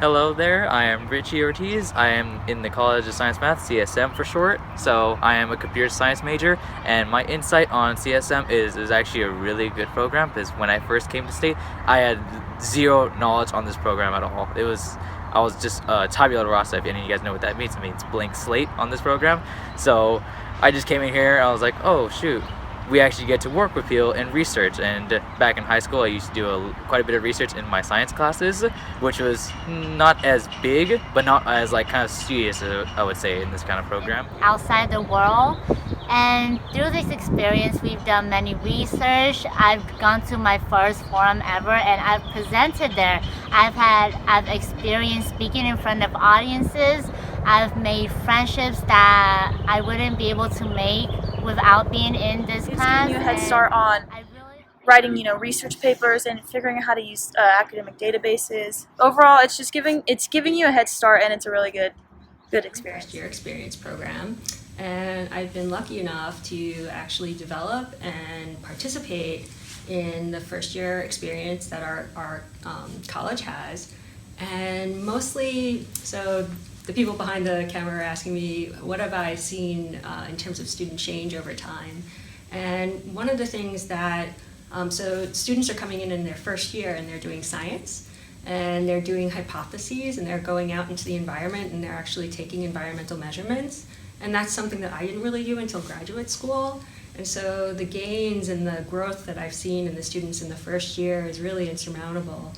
Hello there, I am Richie Ortiz. I am in the College of Science Math, CSM for short. So I am a computer science major, and my insight on CSM is actually a really good program because when I first came to state, I had zero knowledge on this program at all. I was just tabula rasa, if any of you guys know what that means. It means blank slate on this program. So I just came in here, I was like, oh shoot, we actually get to work with people and research. And back in high school, I used to do quite a bit of research in my science classes, which was not as big, but not as like kind of serious, I would say, in this kind of program. Outside the world. And through this experience, we've done many research. I've gone to my first forum ever and I've presented there. I've experienced speaking in front of audiences. I've made friendships that I wouldn't be able to make without being in this It's class. giving you a head start on writing, research papers and figuring out how to use academic databases. Overall, it's giving you a head start, and it's a really good experience. First year experience program, and I've been lucky enough to actually develop and participate in the first year experience that our college has. And mostly, so the people behind the camera are asking me, what have I seen in terms of student change over time? And one of the things that, so students are coming in their first year and they're doing science, and they're doing hypotheses, and they're going out into the environment and they're actually taking environmental measurements. And that's something that I didn't really do until graduate school. And so the gains and the growth that I've seen in the students in the first year is really insurmountable.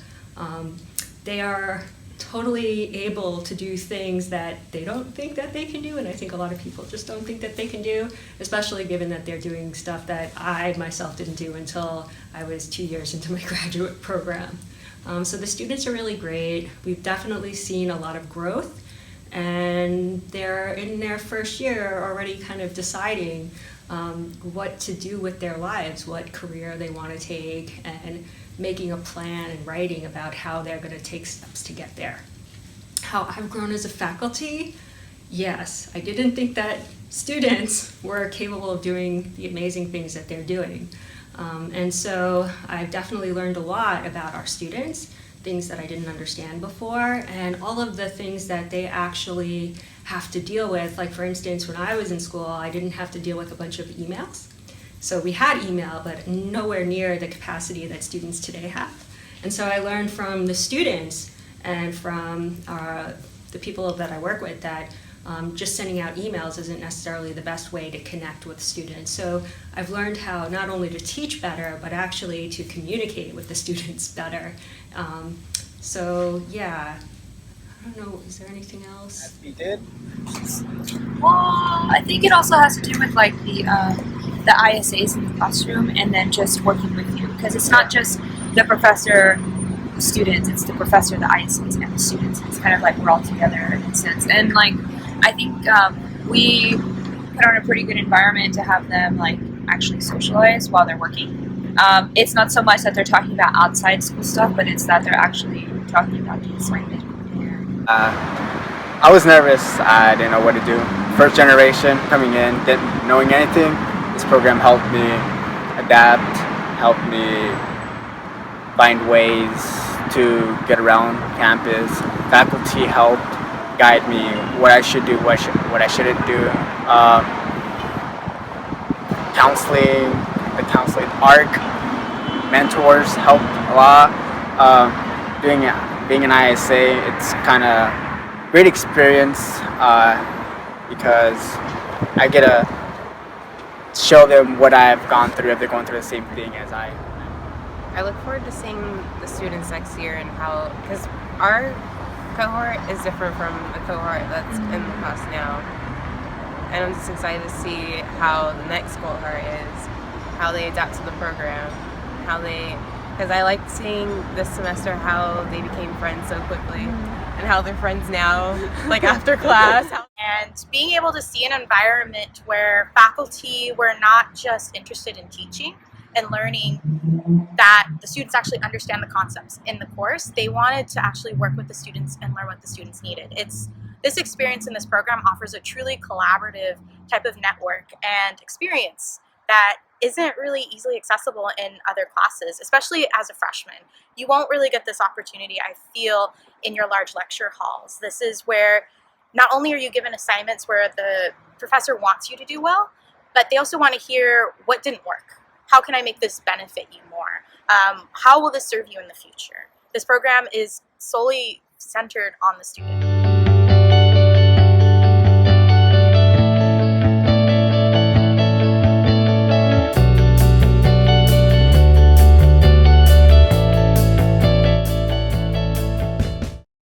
They are totally able to do things that they don't think that they can do, and I think a lot of people just don't think that they can do, especially given that they're doing stuff that I myself didn't do until I was 2 years into my graduate program. So the students are really great. We've definitely seen a lot of growth, and they're in their first year already kind of deciding what to do with their lives, what career they want to take, and making a plan and writing about how they're going to take steps to get there. How I've grown as a faculty, yes, I didn't think that students were capable of doing the amazing things that they're doing. And so I've definitely learned a lot about our students, things that I didn't understand before, and all of the things that they actually have to deal with. Like, for instance, when I was in school, I didn't have to deal with a bunch of emails. So we had email, but nowhere near the capacity that students today have. And so I learned from the students and from the people that I work with that just sending out emails isn't necessarily the best way to connect with students. So I've learned how not only to teach better, but actually to communicate with the students better. So yeah, I don't know, is there anything else? You did? Well, I think it also has to do with like the ISAs in the classroom, and then just working with you, because it's not just the professor, students, it's the professor, the ISAs, and the students. It's kind of like we're all together in a sense, and like I think we put on a pretty good environment to have them like actually socialize while they're working. It's not so much that they're talking about outside school stuff, but it's that they're actually talking about the assignment. I was nervous. I didn't know what to do. First generation coming in, didn't knowing anything. This program helped me adapt, helped me find ways to get around campus. Faculty helped guide me what I should do, what I shouldn't do. Counseling, the counseling arc, mentors helped a lot. Being an ISA, it's kind of great experience because I get to show them what I've gone through if they're going through the same thing as I. I look forward to seeing the students next year and how, because our cohort is different from the cohort that's in the class now. And I'm just excited to see how the next cohort is, how they adapt to the program, because I like seeing this semester how they became friends so quickly and how they're friends now, like after class. And being able to see an environment where faculty were not just interested in teaching and learning, that the students actually understand the concepts in the course. They wanted to actually work with the students and learn what the students needed. This experience in this program offers a truly collaborative type of network and experience that isn't really easily accessible in other classes, especially as a freshman. You won't really get this opportunity, I feel, in your large lecture halls. This is where not only are you given assignments where the professor wants you to do well, but they also want to hear what didn't work. How can I make this benefit you more? How will this serve you in the future? This program is solely centered on the student.